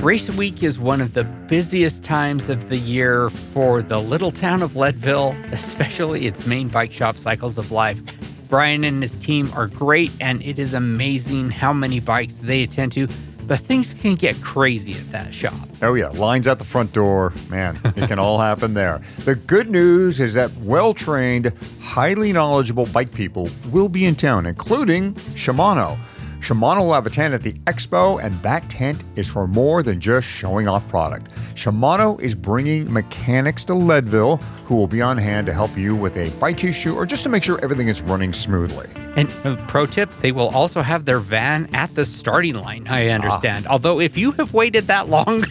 Race Week is one of the busiest times of the year for the little town of Leadville, especially its main bike shop, Cycles of Life. Brian and his team are great, and it is amazing how many bikes they attend to, but things can get crazy at that shop. Oh yeah, lines out the front door. Man, it can all happen there. The good news is that well-trained, highly knowledgeable bike people will be in town, including Shimano. Shimano will have a tent at the expo, and that tent is for more than just showing off product. Shimano is bringing mechanics to Leadville who will be on hand to help you with a bike issue or just to make sure everything is running smoothly. And pro tip, they will also have their van at the starting line, I understand. Although if you have waited that long,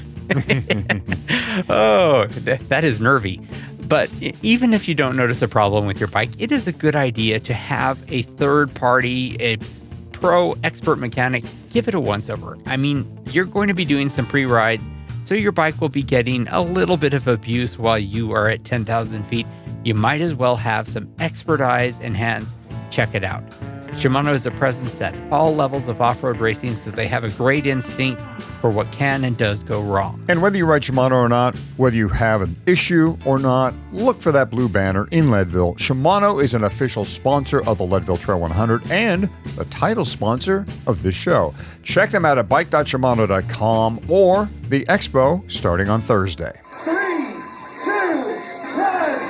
that is nervy. But even if you don't notice a problem with your bike, it is a good idea to have a third party, a pro expert mechanic, give it a once-over. I mean, you're going to be doing some pre-rides, so your bike will be getting a little bit of abuse while you are at 10,000 feet. You might as well have some expert eyes and hands check it out. Shimano is a presence at all levels of off-road racing, so they have a great instinct for what can and does go wrong. And whether you ride Shimano or not, whether you have an issue or not, look for that blue banner in Leadville. Shimano is an official sponsor of the Leadville Trail 100 and the title sponsor of this show. Check them out at bike.shimano.com or the expo starting on Thursday. 3, 2, 1.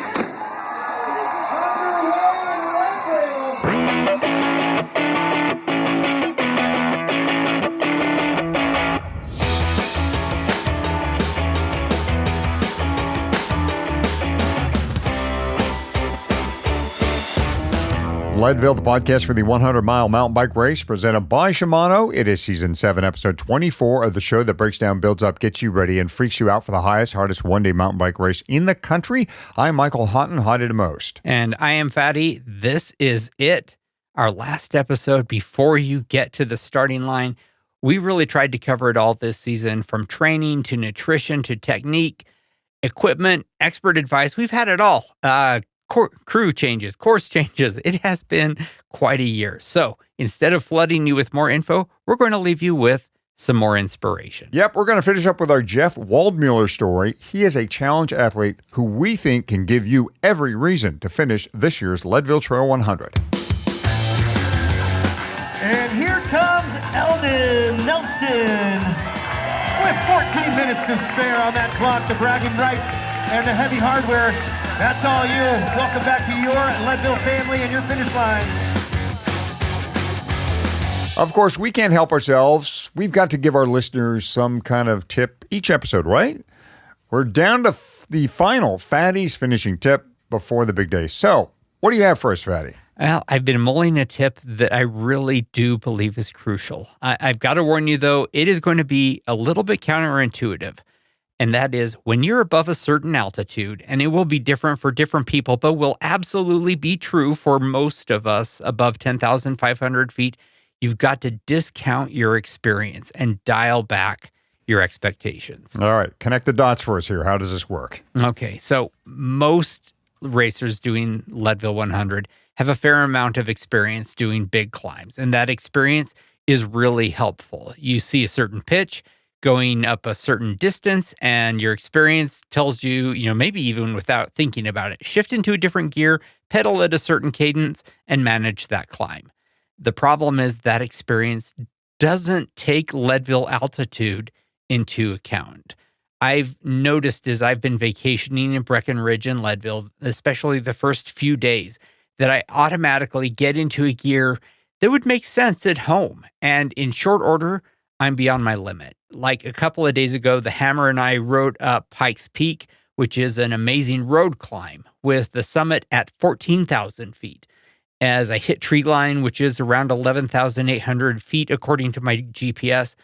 Leadville, the podcast for the 100-mile mountain bike race presented by Shimano. It is Season 7, Episode 24 of the show that breaks down, builds up, gets you ready, and freaks you out for the highest, hardest one-day mountain bike race in the country. I'm Michael Houghton, hottie to most. And I am Fatty. This is it. Our last episode before you get to the starting line. We really tried to cover it all this season, from training to nutrition to technique, equipment, expert advice. We've had it all. Crew changes, course changes. It has been quite a year. So instead of flooding you with more info, we're going to leave you with some more inspiration. Yep, we're going to finish up with our Jeff Waldmuller story. He is a challenge athlete who we think can give you every reason to finish this year's Leadville Trail 100. And here comes Eldon Nelson with 14 minutes to spare on that clock. The bragging rights and the heavy hardware. That's all you. Welcome back to your Leadville family and your finish line. Of course, we can't help ourselves. We've got to give our listeners some kind of tip each episode, right? We're down to the final Fatty's finishing tip before the big day. So, what do you have for us, Fatty? Well, I've been mulling a tip that I really do believe is crucial. I've got to warn you, though, it is going to be a little bit counterintuitive. And that is, when you're above a certain altitude, and it will be different for different people, but will absolutely be true for most of us above 10,500 feet, you've got to discount your experience and dial back your expectations. All right, connect the dots for us here. How does this work? Okay, so most racers doing Leadville 100 have a fair amount of experience doing big climbs, and that experience is really helpful. You see a certain pitch going up a certain distance, and your experience tells you, maybe even without thinking about it, shift into a different gear, pedal at a certain cadence, and manage that climb. The problem is that experience doesn't take Leadville altitude into account. I've noticed as I've been vacationing in Breckenridge and Leadville, especially the first few days, that I automatically get into a gear that would make sense at home. And in short order, I'm beyond my limit. Like a couple of days ago, the Hammer and I rode up Pikes Peak, which is an amazing road climb with the summit at 14,000 feet. As I hit tree line, which is around 11,800 feet, according to my GPS,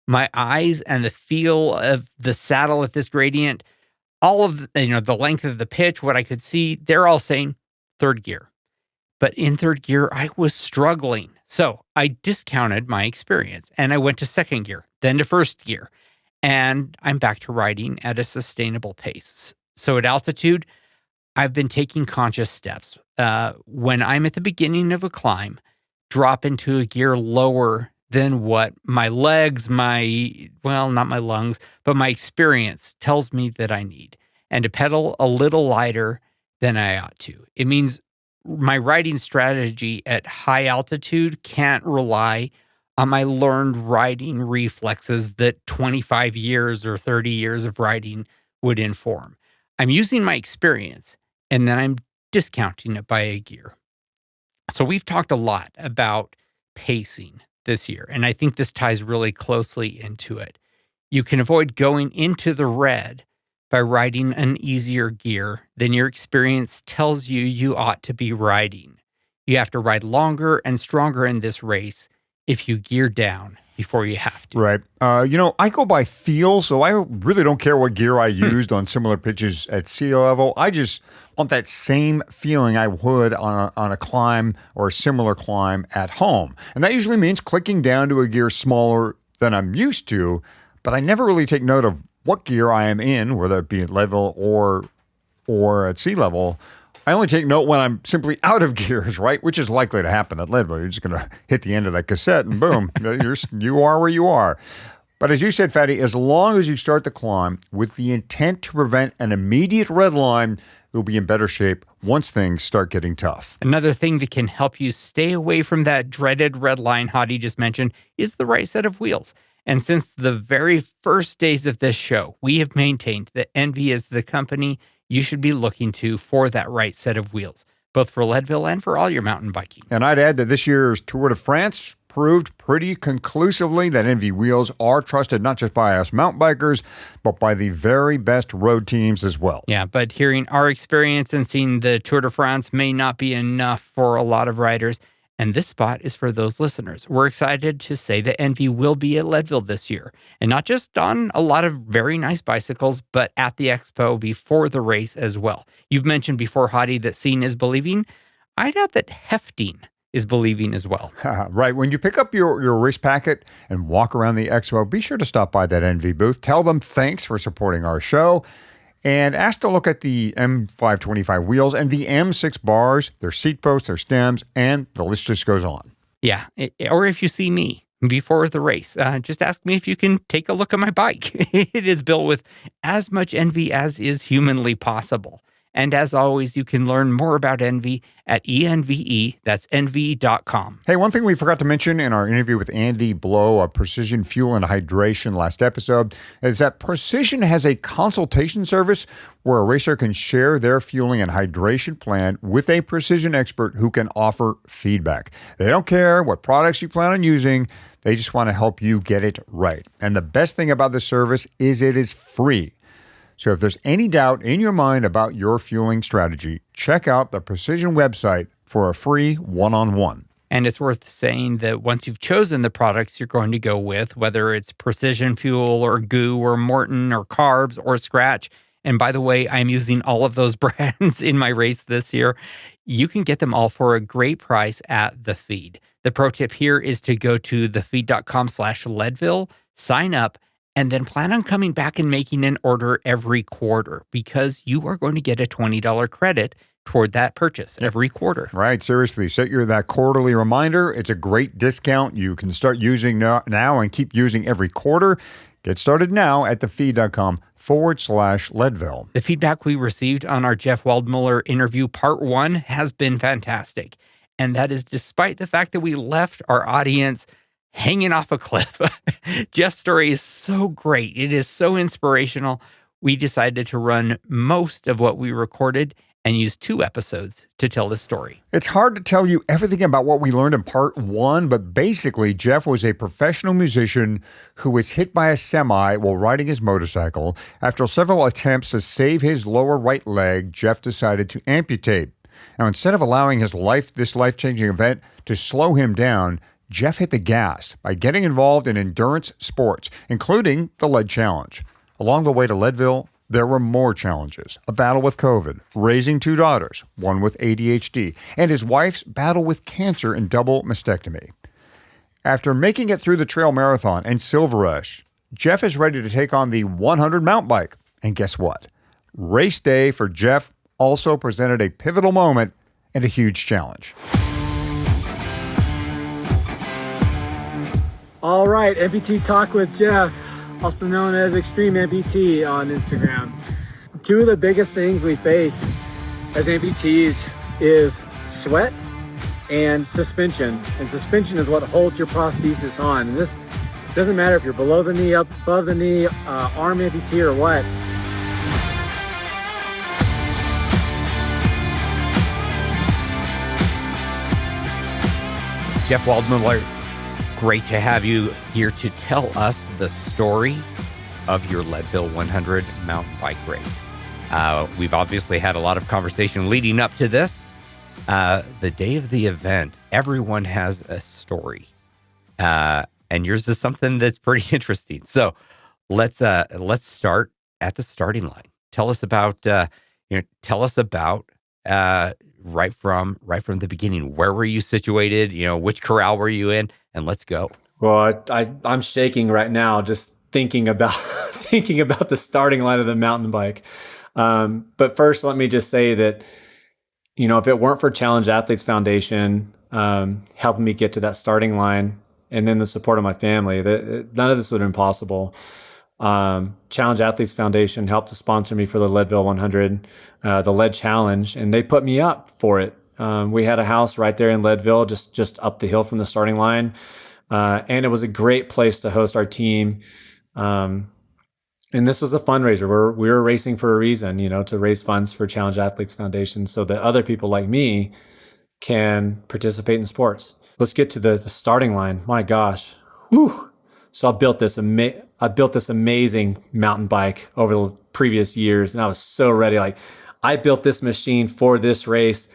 my eyes and the feel of the saddle at this gradient, all of the length of the pitch, what I could see, they're all saying third gear. But in third gear, I was struggling. So I discounted my experience and I went to second gear, then to first gear, and I'm back to riding at a sustainable pace. So at altitude, I've been taking conscious steps. When I'm at the beginning of a climb, drop into a gear lower than what my legs, not my lungs, but my experience tells me that I need, and to pedal a little lighter than I ought to. It means my riding strategy at high altitude can't rely on my learned riding reflexes that 25 years or 30 years of riding would inform. I'm using my experience, and then I'm discounting it by a gear. So we've talked a lot about pacing this year, and I think this ties really closely into it. You can avoid going into the red by riding an easier gear than your experience tells you you ought to be riding. You have to ride longer and stronger in this race if you gear down before you have to. Right. I go by feel, so I really don't care what gear I used on similar pitches at sea level. I just want that same feeling I would on a climb or a similar climb at home. And that usually means clicking down to a gear smaller than I'm used to, but I never really take note of what gear I am in, whether it be at level or at sea level. I only take note when I'm simply out of gears, right? Which is likely to happen at level. You're just going to hit the end of that cassette and boom, you are where you are. But as you said, Fatty, as long as you start the climb with the intent to prevent an immediate red line, you'll be in better shape once things start getting tough. Another thing that can help you stay away from that dreaded red line Hadi just mentioned is the right set of wheels. And since the very first days of this show, we have maintained that Envy is the company you should be looking to for that right set of wheels, both for Leadville and for all your mountain biking. And I'd add that this year's Tour de France proved pretty conclusively that Envy wheels are trusted not just by us mountain bikers, but by the very best road teams as well. Yeah, but hearing our experience and seeing the Tour de France may not be enough for a lot of riders. And this spot is for those listeners. We're excited to say that Envy will be at Leadville this year. And not just on a lot of very nice bicycles, but at the expo before the race as well. You've mentioned before, Hadi, that seeing is believing. I doubt that hefting is believing as well. Right. When you pick up your race packet and walk around the expo, be sure to stop by that Envy booth. Tell them thanks for supporting our show. And ask to look at the M525 wheels and the M6 bars, their seat posts, their stems, and the list just goes on. Yeah, or if you see me before the race, just ask me if you can take a look at my bike. It is built with as much Envy as is humanly possible. And as always, you can learn more about Envy at ENVE, that's NVE.com. Hey, one thing we forgot to mention in our interview with Andy Blow of Precision Fuel and Hydration last episode is that Precision has a consultation service where a racer can share their fueling and hydration plan with a Precision expert who can offer feedback. They don't care what products you plan on using. They just want to help you get it right. And the best thing about this service is it is free. So if there's any doubt in your mind about your fueling strategy, check out the Precision website for a free one-on-one. And it's worth saying that once you've chosen the products you're going to go with, whether it's Precision Fuel or Goo or Morton or Carbs or Scratch, and by the way, I'm using all of those brands in my race this year, you can get them all for a great price at The Feed. The pro tip here is to go to thefeed.com/Leadville, sign up, and then plan on coming back and making an order every quarter because you are going to get a $20 credit toward that purchase every quarter. Right. Seriously, set that quarterly reminder. It's a great discount you can start using now and keep using every quarter. Get started now at thefeed.com/Leadville. The feedback we received on our Jeff Waldmuller interview part 1 has been fantastic. And that is despite the fact that we left our audience hanging off a cliff. Jeff's story is so great. It is so inspirational. We decided to run most of what we recorded and use 2 episodes to tell the story. It's hard to tell you everything about what we learned in part 1, but basically Jeff was a professional musician who was hit by a semi while riding his motorcycle. After several attempts to save his lower right leg, Jeff decided to amputate. Now, instead of allowing this life-changing event to slow him down, Jeff hit the gas by getting involved in endurance sports, including the Lead Challenge. Along the way to Leadville, there were more challenges. A battle with COVID, raising 2 daughters, one with ADHD, and his wife's battle with cancer and double mastectomy. After making it through the trail marathon and Silver Rush, Jeff is ready to take on the 100 mountain bike. And guess what? Race day for Jeff also presented a pivotal moment and a huge challenge. All right, MPT Talk with Jeff, also known as Extreme MPT on Instagram. Two of the biggest things we face as amputees is sweat and suspension. And suspension is what holds your prosthesis on. And this doesn't matter if you're below the knee, up above the knee, arm amputee or what. Jeff Waldmuller, great to have you here to tell us the story of your Leadville 100 mountain bike race. We've obviously had a lot of conversation leading up to this. The day of the event, everyone has a story, and yours is something that's pretty interesting. So let's start at the starting line. Tell us about right from the beginning. Where were you situated? Which corral were you in? And let's go. Well, I'm shaking right now just thinking about the starting line of the mountain bike. But first, let me just say that, if it weren't for Challenge Athletes Foundation helping me get to that starting line, and then the support of my family, none of this would have been possible. Challenge Athletes Foundation helped to sponsor me for the Leadville 100, the Lead Challenge, and they put me up for it. We had a house right there in Leadville, just up the hill from the starting line, and it was a great place to host our team. And this was a fundraiser. We were racing for a reason, to raise funds for Challenge Athletes Foundation so that other people like me can participate in sports. Let's get to the starting line. My gosh. Whew. So I built this amazing mountain bike over the previous years, and I was so ready. Like, I built this machine for this race.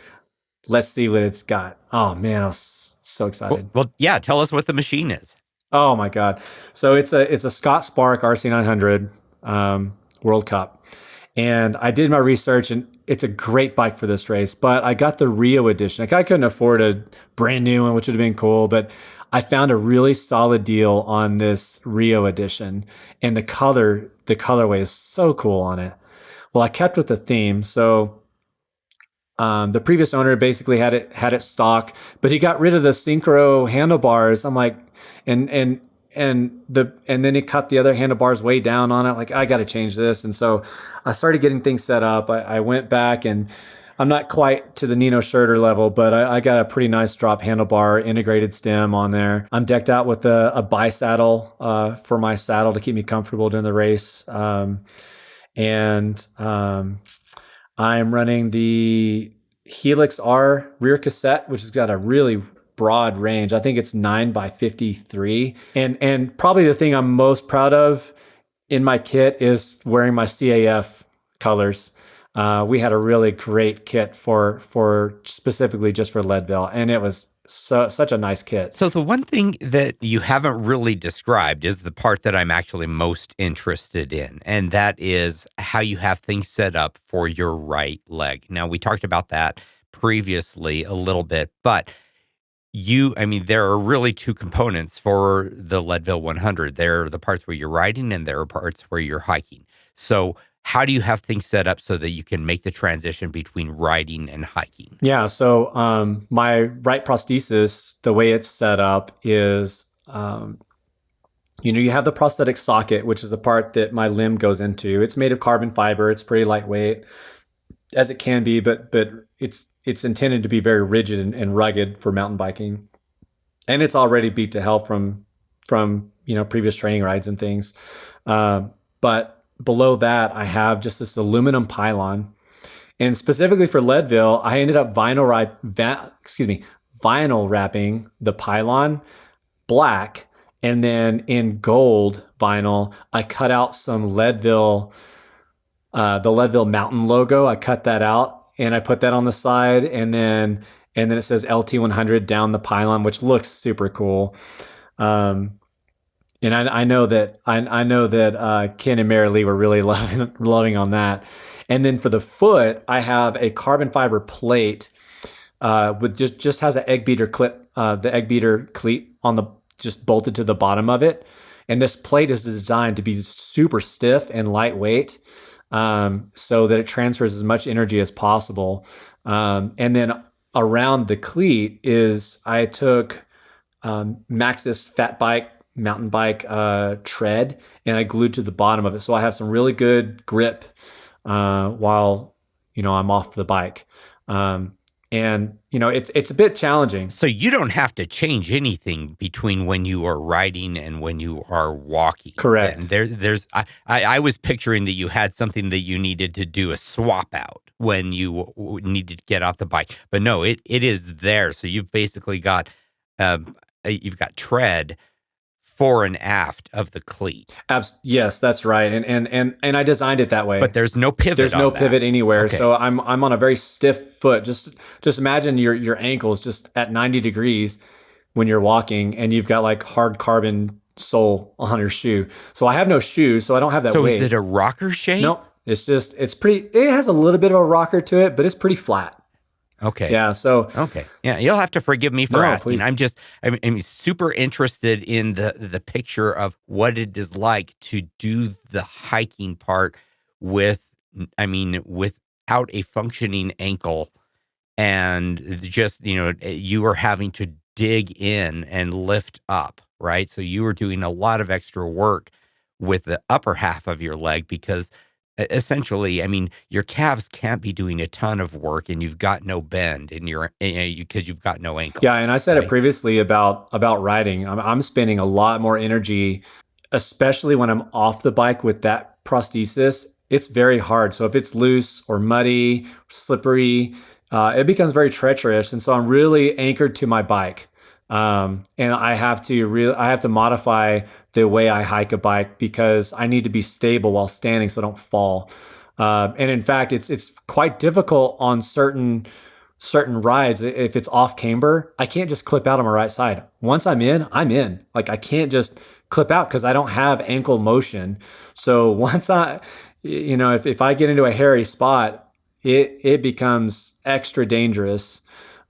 Let's see what it's got. Oh man, I was so excited. Well, yeah. Tell us what the machine is. Oh my God. So it's a Scott Spark RC900 World Cup. And I did my research, and it's a great bike for this race, but I got the Rio edition. Like, I couldn't afford a brand new one, which would have been cool, but I found a really solid deal on this Rio edition, and the colorway is so cool on it. Well, I kept with the theme. So the previous owner basically had it stock, but he got rid of the synchro handlebars. I'm like, and then he cut the other handlebars way down on it. Like, I got to change this. And so I started getting things set up. I went back, and I'm not quite to the Nino Schurter level, but I got a pretty nice drop handlebar integrated stem on there. I'm decked out with a bi-saddle for my saddle to keep me comfortable during the race. And I'm running the Helix R rear cassette, which has got a really broad range. I think it's 9x53. And probably the thing I'm most proud of in my kit is wearing my CAF colors. We had a really great kit for specifically just for Leadville, and it was such a nice kit. So the one thing that you haven't really described is the part that I'm actually most interested in, and that is how you have things set up for your right leg. Now, we talked about that previously a little bit, but there are really two components for the Leadville 100. There are the parts where you're riding, and there are parts where you're hiking. So how do you have things set up so that you can make the transition between riding and hiking? Yeah, so my right prosthesis, the way it's set up is, you have the prosthetic socket, which is the part that my limb goes into. It's made of carbon fiber. It's pretty lightweight, as it can be, but it's intended to be very rigid and rugged for mountain biking. And it's already beat to hell from previous training rides and things. But below that, I have just this aluminum pylon. And specifically for Leadville, I ended up vinyl wrapping the pylon black, and then in gold vinyl, I cut out some Leadville, the Leadville mountain logo. I cut that out, and I put that on the side, and then it says LT100 down the pylon, which looks super cool. And I know that Ken and Mary Lee were really loving on that. And then for the foot, I have a carbon fiber plate with just has an egg beater clip, the egg beater cleat just bolted to the bottom of it. And this plate is designed to be super stiff and lightweight, so that it transfers as much energy as possible. And then around the cleat I took Maxxis Fat Bike mountain bike tread, and I glued to the bottom of it. So I have some really good grip while, I'm off the bike. And it's a bit challenging. So you don't have to change anything between when you are riding and when you are walking. Correct. And I was picturing that you had something that you needed to do a swap out when you needed to get off the bike, but no, it is there. So you've basically got you've got tread fore and aft of the cleat. Yes, that's right. And I designed it that way. But there's no pivot. There's no pivot anywhere. Okay. So I'm on a very stiff foot. Just imagine your ankles just at 90 degrees when you're walking, and you've got like hard carbon sole on your shoe. So I have no shoes, so I don't have that weight. So is it a rocker shape? No, it has a little bit of a rocker to it, but it's pretty flat. Okay. Yeah. So. Okay. Yeah. You'll have to forgive me for asking. Please. I'm super interested in the picture of what it is like to do the hiking part without a functioning ankle, and just, you are having to dig in and lift up, right? So you were doing a lot of extra work with the upper half of your leg, because essentially, your calves can't be doing a ton of work, and you've got no bend in because you've got no ankle. Yeah, and I said it previously about riding. I'm spending a lot more energy, especially when I'm off the bike with that prosthesis. It's very hard. So if it's loose or muddy, slippery, it becomes very treacherous, and so I'm really anchored to my bike. And I have to modify the way I hike a bike, because I need to be stable while standing so I don't fall. And in fact, it's quite difficult on certain rides. If it's off camber, I can't just clip out on my right side. Once I'm in, I'm in. Like, I can't just clip out because I don't have ankle motion. So once if I get into a hairy spot, it becomes extra dangerous.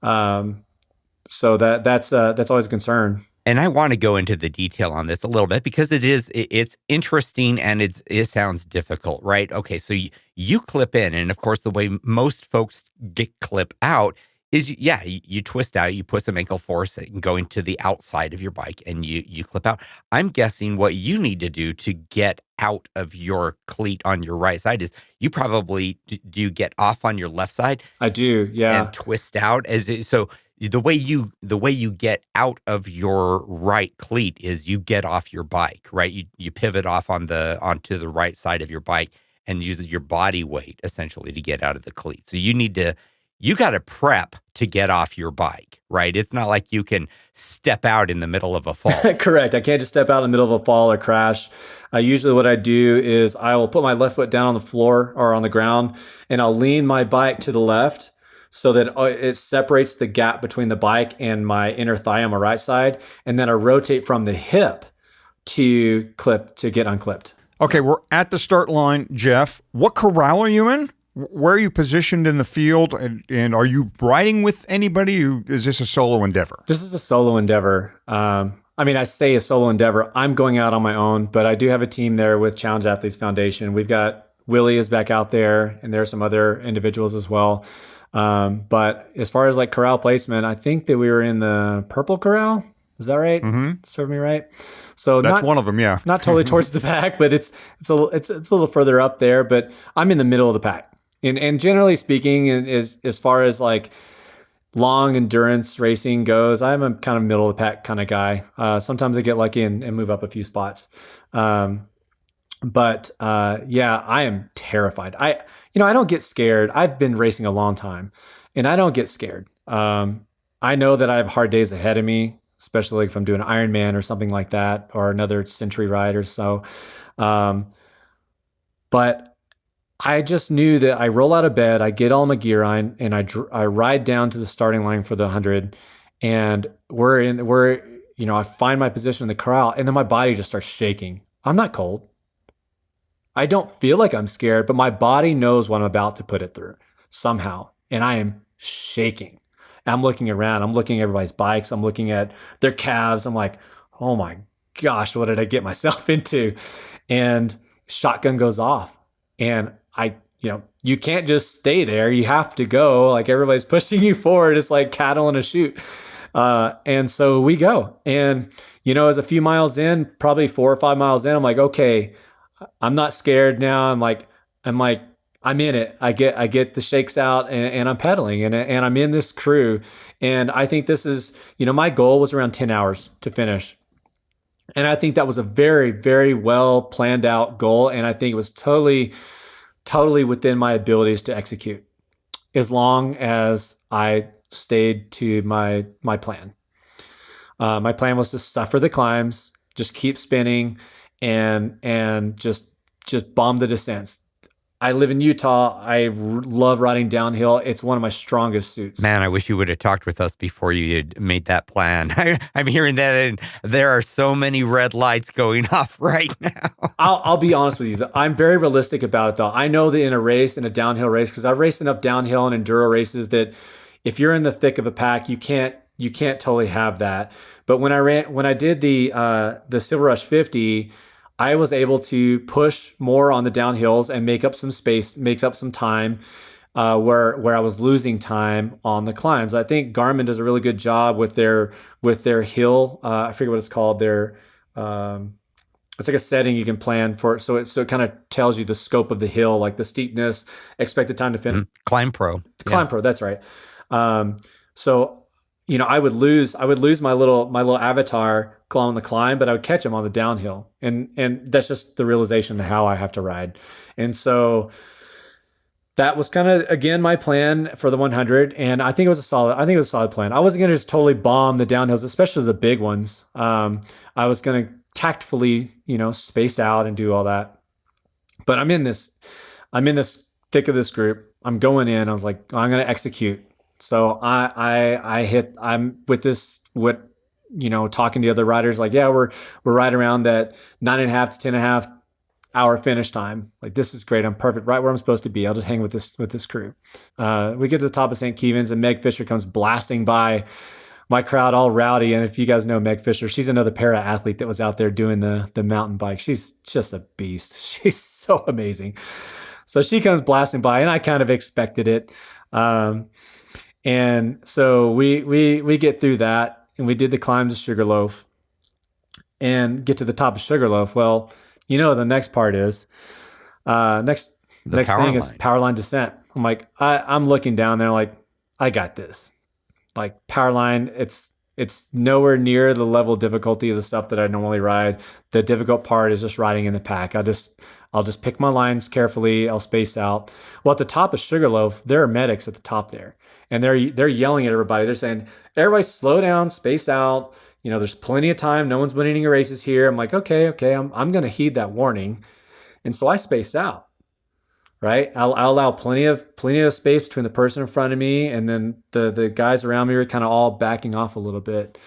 So that's always a concern. And I want to go into the detail on this a little bit, because it's interesting, and it sounds difficult, right? Okay, so you clip in, and of course the way most folks get clip out is, you twist out, you put some ankle force going to the outside of your bike, and you clip out. I'm guessing what you need to do to get out of your cleat on your right side is do you get off on your left side? I do, yeah. And twist out so. The way you get out of your right cleat is you get off your bike, right? You pivot off onto the right side of your bike and use your body weight essentially to get out of the cleat. So you got to prep to get off your bike, right? It's not like you can step out in the middle of a fall. Correct. I can't just step out in the middle of a fall or crash. Usually what I do is I will put my left foot down on the floor or on the ground, and I'll lean my bike to the left, so that it separates the gap between the bike and my inner thigh on my right side. And then I rotate from the hip to get unclipped. Okay, we're at the start line, Jeff. What corral are you in? Where are you positioned in the field? And are you riding with anybody? Is this a solo endeavor? This is a solo endeavor. I say a solo endeavor. I'm going out on my own, but I do have a team there with Challenge Athletes Foundation. We've got Willie is back out there, and there's some other individuals as well. But as far as like corral placement, I think that we were in the purple corral. Is that right? Mm-hmm. Serve me right. So that's one of them. Yeah. Not totally towards the back, but it's a little further up there, but I'm in the middle of the pack. And generally speaking, as far as like long endurance racing goes, I'm a kind of middle of the pack kind of guy. Sometimes I get lucky and move up a few spots. But I am terrified. I don't get scared. I've been racing a long time, and I don't get scared. I know that I have hard days ahead of me, especially if I'm doing an Ironman or something like that, or another century ride or so. But I just knew that I roll out of bed, I get all my gear on, and I ride down to the starting line for the 100, and I find my position in the corral, and then my body just starts shaking. I'm not cold. I don't feel like I'm scared, but my body knows what I'm about to put it through somehow. And I am shaking. I'm looking around. I'm looking at everybody's bikes. I'm looking at their calves. I'm like, oh my gosh, what did I get myself into? And shotgun goes off. And you can't just stay there. You have to go. Like, everybody's pushing you forward. It's like cattle in a chute. And so we go. And, as a few miles in, probably 4 or 5 miles in, I'm like, okay, I'm not scared now. I'm in it. I get the shakes out and I'm pedaling and I'm in this crew. And I think this is, my goal was around 10 hours to finish. And I think that was a very, very well planned out goal. And I think it was totally, totally within my abilities to execute as long as I stayed to my plan. My plan was to suffer the climbs, just keep spinning and just bomb the descents. I live in Utah. I love riding downhill. It's one of my strongest suits. Man, I wish you would have talked with us before you had made that plan. I'm hearing that, and there are so many red lights going off right now. I'll be honest with you. I'm very realistic about it, though. I know that in a downhill race, because I've raced enough downhill and enduro races that if you're in the thick of the pack, you can't totally have that. But when I did the Silver Rush 50. I was able to push more on the downhills and make up some space, makes up some time where I was losing time on the climbs. I think Garmin does a really good job with their hill. I forget what it's called. It's like a setting you can plan for. So it kind of tells you the scope of the hill, like the steepness, expected time to finish. Climb Pro. Climb Pro. That's right. So I would lose my little avatar on the climb, but I would catch him on the downhill. And that's just the realization of how I have to ride. And so that was kind of, again, my plan for the 100. And I think it was a solid plan. I wasn't going to just totally bomb the downhills, especially the big ones. I was going to tactfully, space out and do all that. But I'm in this thick of this group. I'm going in. I was like, I'm going to execute. So I'm with this, talking to the other riders, like, yeah, we're right around that 9.5 to 10.5 hour finish time. Like, this is great. I'm perfect, right where I'm supposed to be. I'll just hang with this crew. We get to the top of St. Kevin's and Meg Fisher comes blasting by my crowd all rowdy. And if you guys know Meg Fisher, she's another para athlete that was out there doing the mountain bike. She's just a beast. She's so amazing. So she comes blasting by and I kind of expected it. And so we get through that and we did the climb to Sugarloaf and get to the top of Sugarloaf. Well, the next part is, next thing is power line descent. I'm like, I'm looking down there like, I got this. Like, power line, it's nowhere near the level of difficulty of the stuff that I normally ride. The difficult part is just riding in the pack. I'll just pick my lines carefully. I'll space out. Well, at the top of Sugarloaf, there are medics at the top there. And they're yelling at everybody. They're saying, everybody slow down, space out. There's plenty of time. No one's winning any races here. I'm like, okay. I'm going to heed that warning. And so I space out, right? I'll allow plenty of space between the person in front of me and then the guys around me are kind of all backing off a little bit.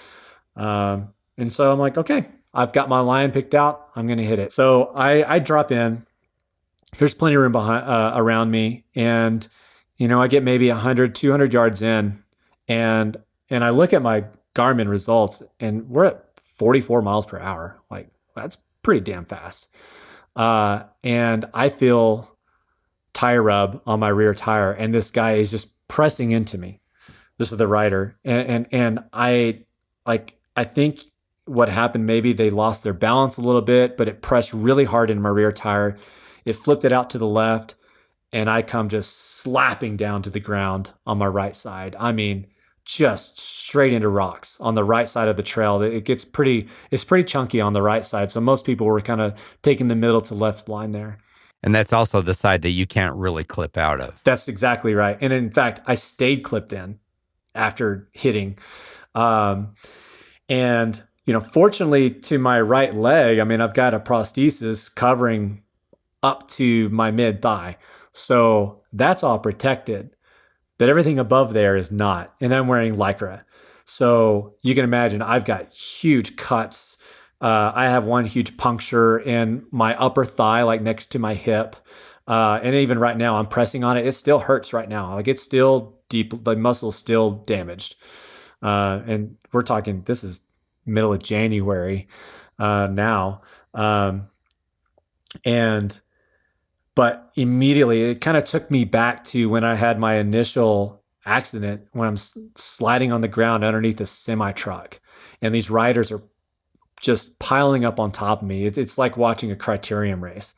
And so I'm like, okay, I've got my line picked out. I'm going to hit it. So I drop in. There's plenty of room around me. And I get maybe 100, 200 yards in and I look at my Garmin results and we're at 44 miles per hour. Like, that's pretty damn fast. And I feel tire rub on my rear tire and this guy is just pressing into me. This is the rider. And I think what happened, maybe they lost their balance a little bit, but it pressed really hard into my rear tire. It flipped it out to the left. And I come just slapping down to the ground on my right side. I mean, just straight into rocks on the right side of the trail. It's pretty chunky on the right side. So most people were kind of taking the middle to left line there. And that's also the side that you can't really clip out of. That's exactly right. And in fact, I stayed clipped in after hitting. And, fortunately to my right leg, I mean, I've got a prosthesis covering up to my mid thigh. So that's all protected, but everything above there is not. And I'm wearing Lycra. So you can imagine I've got huge cuts. I have one huge puncture in my upper thigh, like next to my hip. And even right now I'm pressing on it. It still hurts right now. Like, it's still deep. The muscle's still damaged. And we're talking, this is middle of January now. But immediately it kind of took me back to when I had my initial accident when I'm sliding on the ground underneath a semi truck, and these riders are just piling up on top of me. It's like watching a criterium race.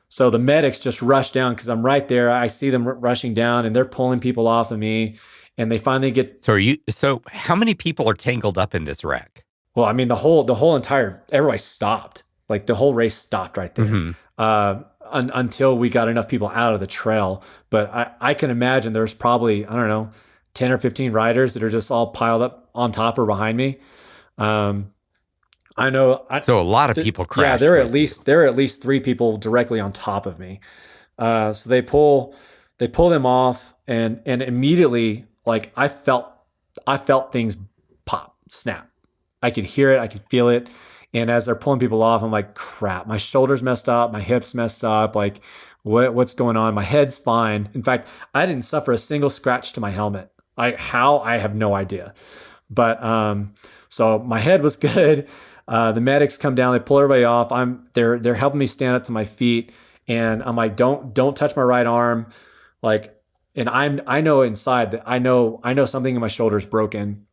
So the medics just rush down because I'm right there. I see them rushing down, and they're pulling people off of me, and they finally get. So how many people are tangled up in this wreck? Well, I mean, the whole entire everybody stopped. Like the whole race stopped right there. Until we got enough people out of the trail. But I can imagine there's probably, I don't know, 10 or 15 riders that are just all piled up on top or behind me. I know. So a lot of people crashed. Yeah, there are at least 3 people directly on top of me. So they pull them off, and immediately, like I felt things pop, snap. I could hear it, I could feel it. And as they're pulling people off, I'm like, crap, my shoulder's messed up, my hips messed up. Like, what's going on? My head's fine. In fact, I didn't suffer a single scratch to my helmet. How? I have no idea. But so my head was good. The medics come down, they pull everybody off. They're helping me stand up to my feet, and I'm like, don't touch my right arm. Like, and I know inside that I know something in my shoulder is broken,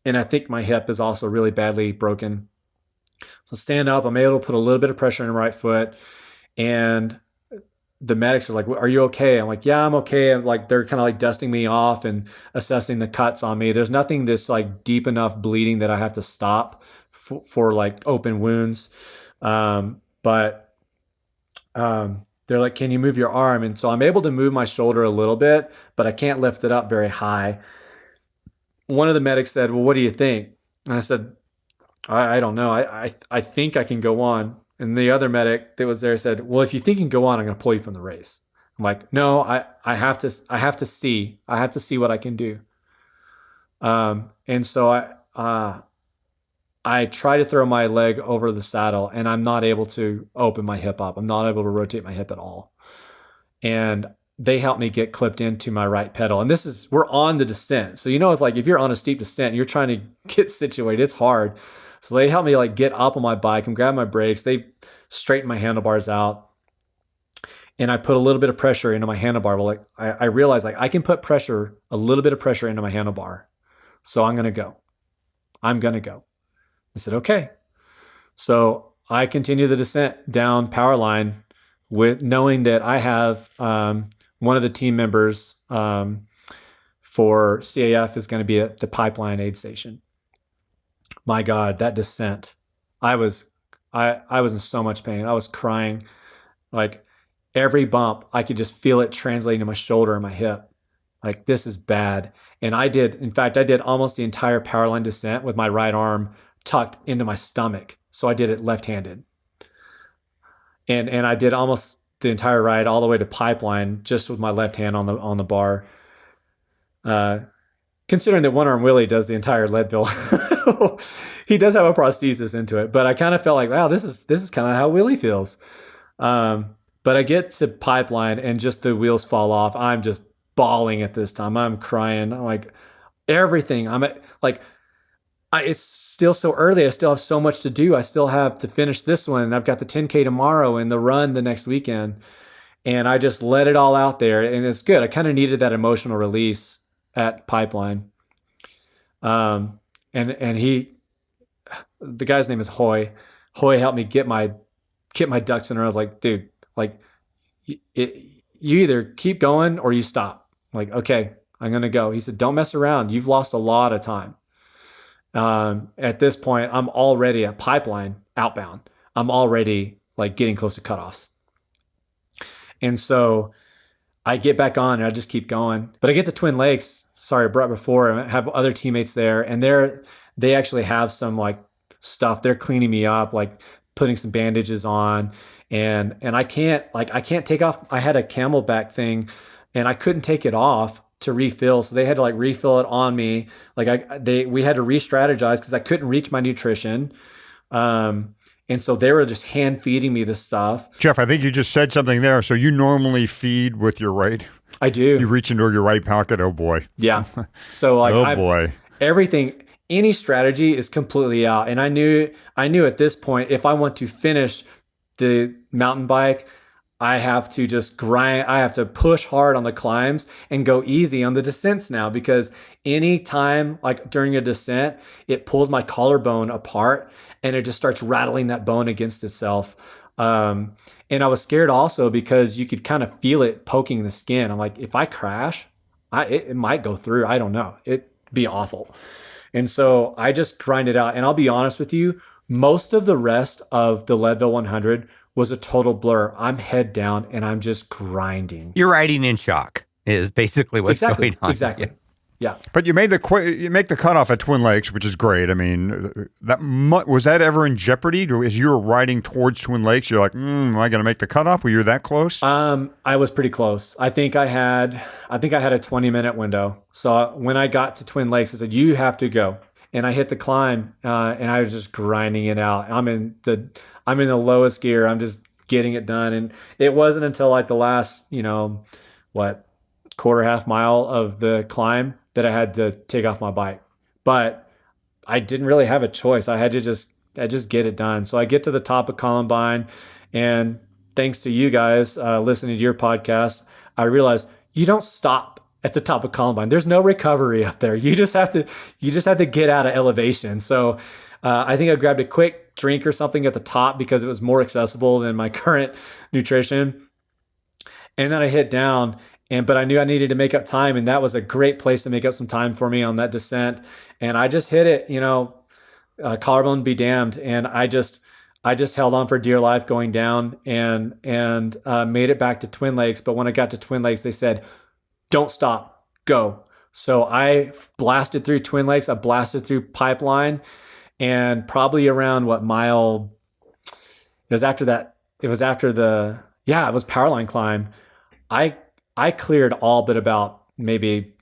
and I think my hip is also really badly broken. So stand up, I'm able to put a little bit of pressure on my right foot, and the medics are like, "Are you okay?" I'm like, "Yeah, I'm okay." I'm like, they're kind of like dusting me off and assessing the cuts on me. There's nothing that's like deep enough bleeding that I have to stop for like open wounds. But they're like, "Can you move your arm?" And so I'm able to move my shoulder a little bit, but I can't lift it up very high. One of the medics said, "Well, what do you think?" And I said, I don't know. I think I can go on. And the other medic that was there said, "Well, if you think you can go on, I'm going to pull you from the race." I'm like, "No, I have to see what I can do." And so I try to throw my leg over the saddle, and I'm not able to open my hip up. I'm not able to rotate my hip at all. And they helped me get clipped into my right pedal. And we're on the descent. So, it's like, if you're on a steep descent and you're trying to get situated, it's hard. So they helped me like get up on my bike and grab my brakes. They straightened my handlebars out, and I put a little bit of pressure into my handlebar. Well, like I realized like I can put a little bit of pressure into my handlebar. So I'm going to go. I said, okay. So I continue the descent down power line with knowing that I have one of the team members for CAF is going to be at the pipeline aid station. My God, that descent, I was in so much pain. I was crying. Like every bump, I could just feel it translating to my shoulder and my hip. Like, this is bad. And I did almost the entire power line descent with my right arm tucked into my stomach. So I did it left-handed. And I did almost the entire ride all the way to pipeline just with my left hand on the bar. Considering that One Arm Willie does the entire Leadville, he does have a prosthesis into it. But I kind of felt like, wow, this is kind of how Willie feels. But I get to pipeline and just the wheels fall off. I'm just bawling at this time. I'm crying. I'm like everything. It's still so early. I still have so much to do. I still have to finish this one. I've got the 10K tomorrow and the run the next weekend. And I just let it all out there. And it's good. I kind of needed that emotional release at pipeline. And the guy's name is Hoy. Hoy helped me get my ducks in a row. I was like, dude, like you either keep going or you stop. I'm like, okay, I'm going to go. He said, don't mess around. You've lost a lot of time. At this point, I'm already at pipeline outbound. I'm already like getting close to cutoffs. And so I get back on and I just keep going. But I get to Twin Lakes. Sorry, I brought before. I have other teammates there, and they actually have some like stuff. They're cleaning me up, like putting some bandages on, and I can't take off. I had a Camelback thing, and I couldn't take it off to refill, so they had to like refill it on me. Like we had to re-strategize because I couldn't reach my nutrition. And so they were just hand feeding me this stuff. Jeff, I think you just said something there. So you normally feed with your right? I do. You reach into your right pocket. Oh boy. Yeah. So like, boy. Everything, any strategy is completely out. And I knew at this point, if I want to finish the mountain bike, I have to just grind. I have to push hard on the climbs and go easy on the descents now, because any time like during a descent, it pulls my collarbone apart and it just starts rattling that bone against itself. And I was scared also because you could kind of feel it poking the skin. I'm like, if I crash, it might go through. I don't know. It'd be awful. And so I just grind it out. And I'll be honest with you, most of the rest of the Leadville 100 was a total blur. I'm head down and I'm just grinding. You're riding in shock is basically what's going on. Exactly. Yeah. But you make the cutoff at Twin Lakes, which is great. I mean, was that ever in jeopardy? As you were riding towards Twin Lakes, you're like, am I going to make the cutoff? Were you that close? I was pretty close. I think I had a 20-minute window. So when I got to Twin Lakes, I said, you have to go. And I hit the climb, and I was just grinding it out. I'm in the lowest gear. I'm just getting it done. And it wasn't until like the last, quarter half mile of the climb that I had to take off my bike. But I didn't really have a choice. I had to just get it done. So I get to the top of Columbine, and thanks to you guys listening to your podcast, I realized you don't stop at the top of Columbine. There's no recovery up there. You just have to get out of elevation. So I think I grabbed a quick drink or something at the top because it was more accessible than my current nutrition. And then I hit down, but I knew I needed to make up time, and that was a great place to make up some time for me on that descent. And I just hit it, collarbone be damned. And I just held on for dear life going down and made it back to Twin Lakes. But when I got to Twin Lakes, they said, don't stop, go. So I blasted through Twin Lakes. I blasted through Pipeline, and probably around mile, it was after the Powerline climb. I cleared all but about maybe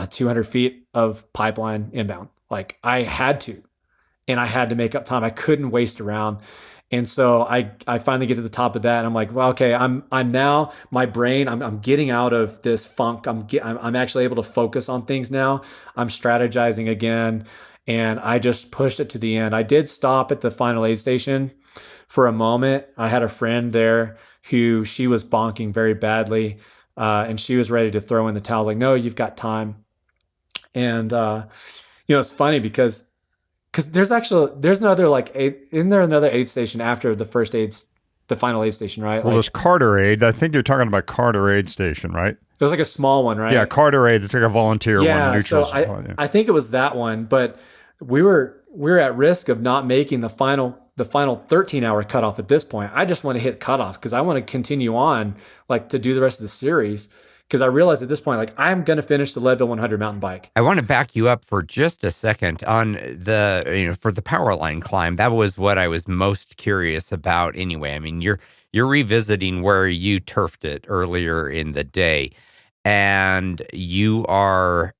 200 feet of Pipeline inbound. Like I had to, and I had to make up time. I couldn't waste around. And so I finally get to the top of that, and I'm like, well, okay, I'm now, my brain, I'm getting out of this funk. I'm actually able to focus on things now. I'm strategizing again, and I just pushed it to the end. I did stop at the final aid station for a moment. I had a friend there who she was bonking very badly, and she was ready to throw in the towel. Like, no, you've got time. And it's funny because there's another isn't there another aid station after the final aid station, right? Well, there's Carter Aid. I think you're talking about Carter Aid Station, right? There's like a small one, right? Yeah, Carter Aid. It's like a volunteer one. Yeah, so I think it was that one, but we were at risk of not making the final 13-hour cutoff at this point. I just want to hit cutoff because I want to continue on to do the rest of the series. Because I realized at this point, I'm going to finish the Leadville 100 mountain bike. I want to back you up for just a second on for the Powerline climb. That was what I was most curious about anyway. I mean, you're revisiting where you turfed it earlier in the day, and you are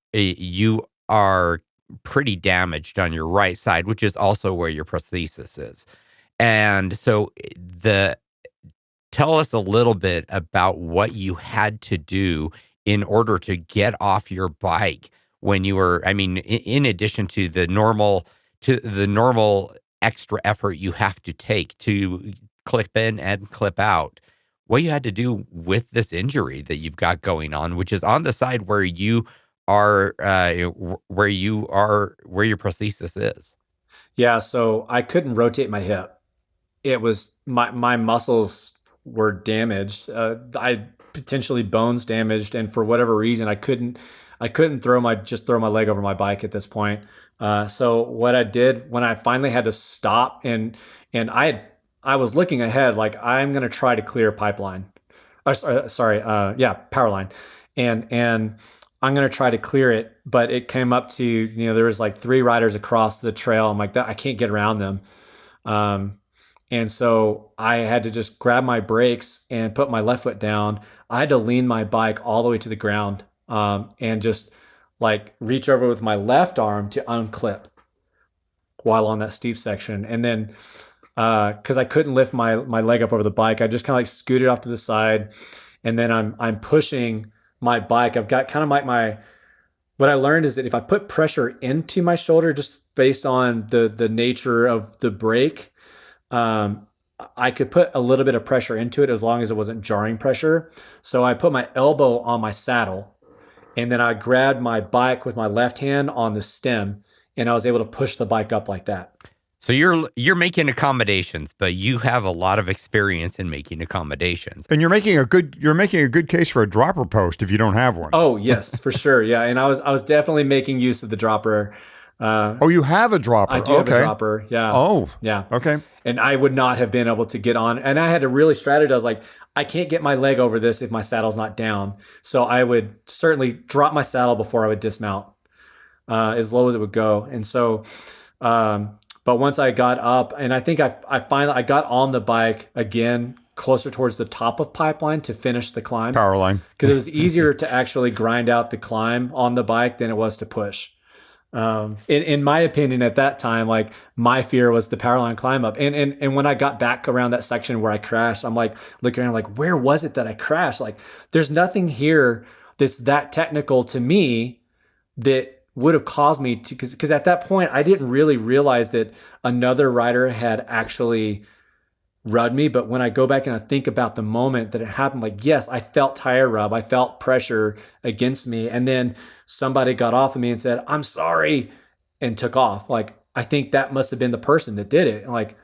pretty damaged on your right side, which is also where your prosthesis is. And so tell us a little bit about what you had to do in order to get off your bike when you were, in addition to the normal extra effort you have to take to clip in and clip out, what you had to do with this injury that you've got going on, which is on the side where you are, where your prosthesis is. Yeah. So I couldn't rotate my hip. It was my muscles were damaged. I potentially bones damaged, and for whatever reason, I couldn't throw my leg over my bike at this point. So what I did when I finally had to stop, and I was looking ahead, I'm going to try to clear Powerline, and I'm going to try to clear it. But it came up to there was 3 riders across the trail. I'm like, I can't get around them. And so I had to just grab my brakes and put my left foot down. I had to lean my bike all the way to the ground, and just reach over with my left arm to unclip while on that steep section. And then, cause I couldn't lift my leg up over the bike, I just kind of scooted off to the side. And then I'm pushing my bike. I've got kind of what I learned is that if I put pressure into my shoulder, just based on the nature of the brake, I could put a little bit of pressure into it as long as it wasn't jarring pressure. So I put my elbow on my saddle, and then I grabbed my bike with my left hand on the stem, and I was able to push the bike up like that. So you're making accommodations, but you have a lot of experience in making accommodations. And you're making a good case for a dropper post if you don't have one. Oh yes, for sure. Yeah, and I was definitely making use of the dropper. You have a dropper. I do have a dropper. Yeah. Oh. Yeah. Okay. And I would not have been able to get on. And I had to really strategize. Like, I can't get my leg over this if my saddle's not down. So I would certainly drop my saddle before I would dismount, as low as it would go. And so, but once I got up, and I think I finally got on the bike again, closer towards the top of Pipeline to finish the climb. Power line. Because it was easier to actually grind out the climb on the bike than it was to push. In my opinion, at that time, like, my fear was the power line climb up. And when I got back around that section where I crashed, I'm like looking around like, where was it that I crashed? Like, there's nothing here that's that technical to me that would have caused me to, because at that point I didn't really realize that another rider had actually rud me. But when I go back and I think about the moment that it happened, like, yes, I felt tire rub, I felt pressure against me, and then somebody got off of me and said, "I'm sorry," and took off. Like, I think that must have been the person that did it. And like,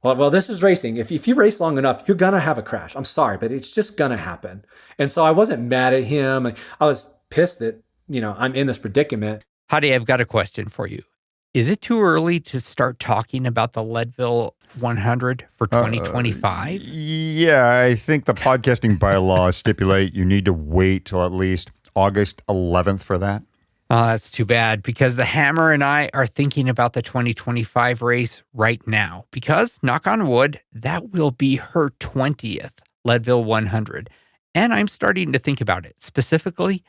well, this is racing. If you race long enough, you're gonna have a crash. I'm sorry, but it's just gonna happen. And so I wasn't mad at him. I was pissed that, I'm in this predicament. Hadi, I've got a question for you. Is it too early to start talking about the Leadville 100 for 2025? Yeah, I think the podcasting bylaws stipulate you need to wait till at least August 11th for that. Oh, that's too bad, because the Hammer and I are thinking about the 2025 race right now, because, knock on wood, that will be her 20th Leadville 100. And I'm starting to think about it. Specifically,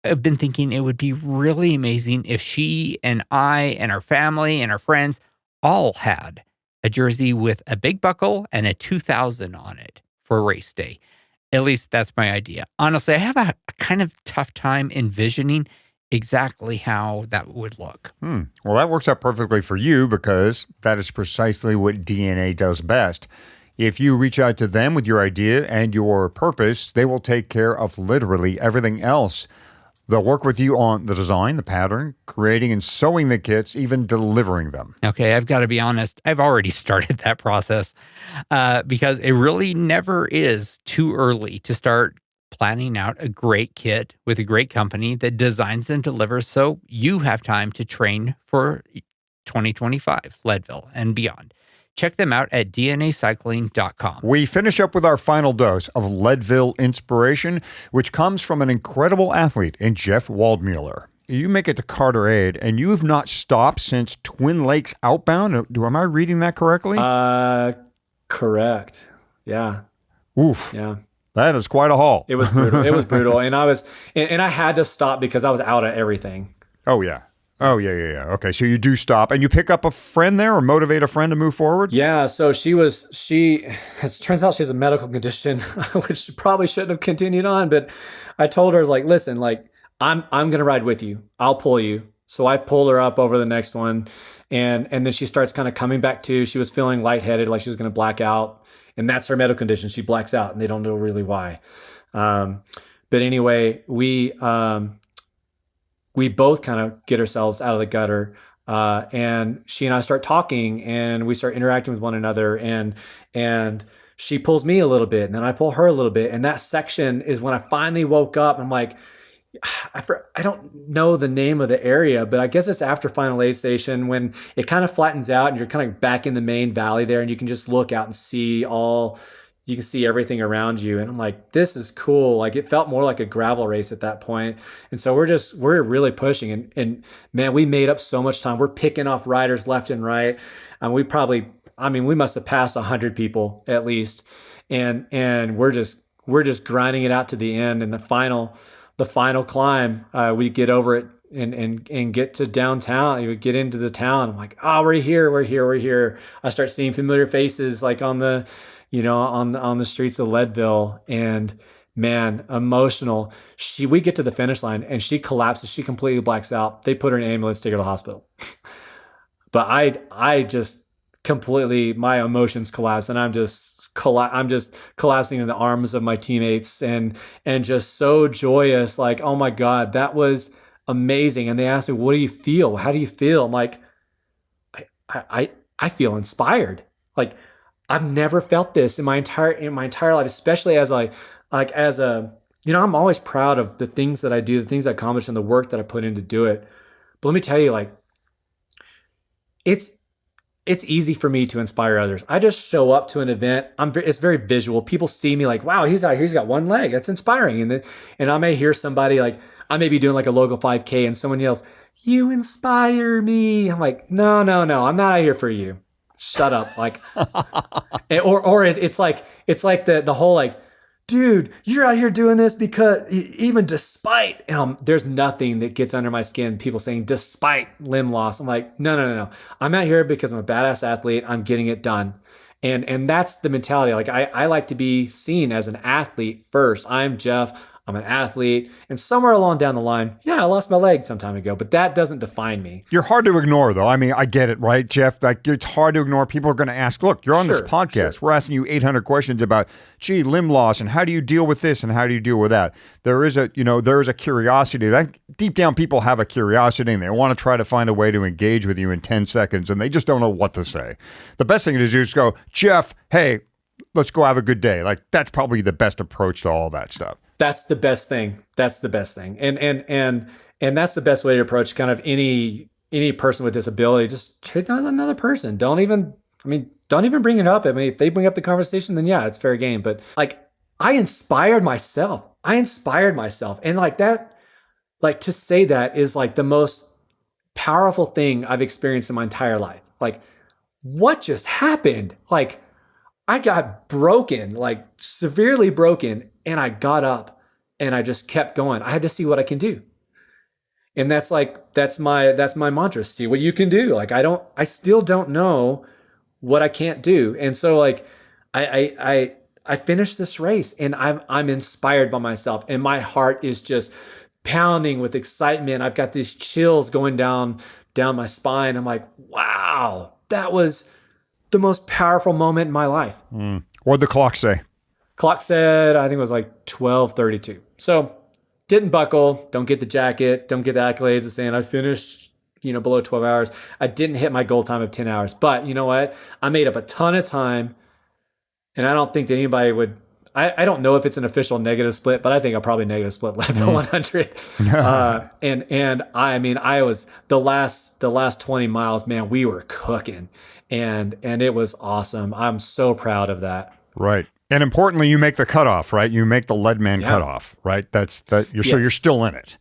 I've been thinking it would be really amazing if she and I and our family and our friends all had a jersey with a big buckle and a 2000 on it for race day. At least that's my idea. Honestly, I have a kind of tough time envisioning exactly how that would look. Well, that works out perfectly for you, because that is precisely what DNA does best. If you reach out to them with your idea and your purpose, they will take care of literally everything else. They'll work with you on the design, the pattern, creating and sewing the kits, even delivering them. Okay, I've got to be honest. I've already started that process because it really never is too early to start planning out a great kit with a great company that designs and delivers, so you have time to train for 2025 Leadville and beyond. Check them out at dnacycling.com. We finish up with our final dose of Leadville inspiration, which comes from an incredible athlete in Jeff Waldmuller. You make it to Carter Aid, and you have not stopped since Twin Lakes outbound. Am I reading that correctly? Correct. Yeah. Oof. Yeah. That is quite a haul. It was brutal. It was brutal. And I had to stop because I was out of everything. Oh, yeah. Okay, so you do stop, and you pick up a friend there, or motivate a friend to move forward? Yeah, so it turns out she has a medical condition, which probably shouldn't have continued on, but I told her, like, listen, like, I'm going to ride with you. I'll pull you. So I pulled her up over the next one, and then she starts kind of coming back to. She was feeling lightheaded, like she was going to black out, and that's her medical condition. She blacks out, and they don't know really why. But anyway, we both kind of get ourselves out of the gutter, and she and I start talking, and we start interacting with one another, and she pulls me a little bit, and then I pull her a little bit. And that section is when I finally woke up. I'm like, I don't know the name of the area, but I guess it's after Final Aid Station, when it kind of flattens out and you're kind of back in the main valley there, and you can just look out and see you can see everything around you. And I'm like, this is cool. Like, it felt more like a gravel race at that point. And so we're really pushing, and man, we made up so much time. We're picking off riders left and right. And we must have passed 100 people at least. And we're just grinding it out to the end. And the final climb, we get over it and get to downtown. You get into the town. I'm like, oh, we're here. I start seeing familiar faces, like on the streets of Leadville, and man, emotional. We get to the finish line, and she collapses. She completely blacks out. They put her in an ambulance, take her to the hospital. But I just completely, my emotions collapse, and I'm just collapsing in the arms of my teammates, and just so joyous, like, oh my God, that was amazing. And they asked me, what do you feel? How do you feel? I'm like, I feel inspired. Like, I've never felt this in my entire life, especially as as a, I'm always proud of the things that I do, the things I accomplish, and the work that I put in to do it. But let me tell you, like, it's easy for me to inspire others. I just show up to an event. It's very visual. People see me like, wow, he's out here, he's got one leg. That's inspiring. And I may hear somebody, like, I may be doing like a local 5K and someone yells, you inspire me. I'm like, no, I'm not out here for you. Shut up. Like, it's like the whole, like, dude, you're out here doing this because even despite, there's nothing that gets under my skin. People saying despite limb loss. I'm like, no. I'm out here because I'm a badass athlete. I'm getting it done. And that's the mentality. Like, I like to be seen as an athlete first. I'm Jeff. I'm an athlete. And somewhere along down the line, yeah, I lost my leg some time ago, but that doesn't define me. You're hard to ignore, though. I mean, I get it, right, Jeff? Like, it's hard to ignore. People are going to ask, look, you're on this podcast. Sure. We're asking you 800 questions about, limb loss, and how do you deal with this, and how do you deal with that? There is a curiosity. That deep down, people have a curiosity, and they want to try to find a way to engage with you in 10 seconds, and they just don't know what to say. The best thing is to just go, Jeff, hey, let's go have a good day. Like, that's probably the best approach to all that stuff. That's the best thing. That's the best thing. And that's the best way to approach kind of any person with disability. Just treat them as another person. Don't even bring it up. I mean, if they bring up the conversation, then yeah, it's fair game. But like, I inspired myself. And like that, like, to say that is like the most powerful thing I've experienced in my entire life. Like, what just happened? Like, I got broken, like severely broken, and I got up and I just kept going. I had to see what I can do. And that's my mantra. See what you can do. Like, I still don't know what I can't do. And so, like, I finished this race, and I'm inspired by myself, and my heart is just pounding with excitement. I've got these chills going down my spine. I'm like, wow, that was the most powerful moment in my life. What'd the clock say? Clock said, I think it was like 12:32. So didn't buckle, don't get the jacket, don't get the accolades of saying I finished, below 12 hours. I didn't hit my goal time of 10 hours, but you know what? I made up a ton of time, and I don't think that anybody would, I don't know if it's an official negative split, but I think I'll probably negative split level 100. And I mean, I was the last 20 miles, man, we were cooking, and it was awesome. I'm so proud of that. Right. And importantly, you make the cutoff, right? You make the Leadman cutoff, right? So you're still in it.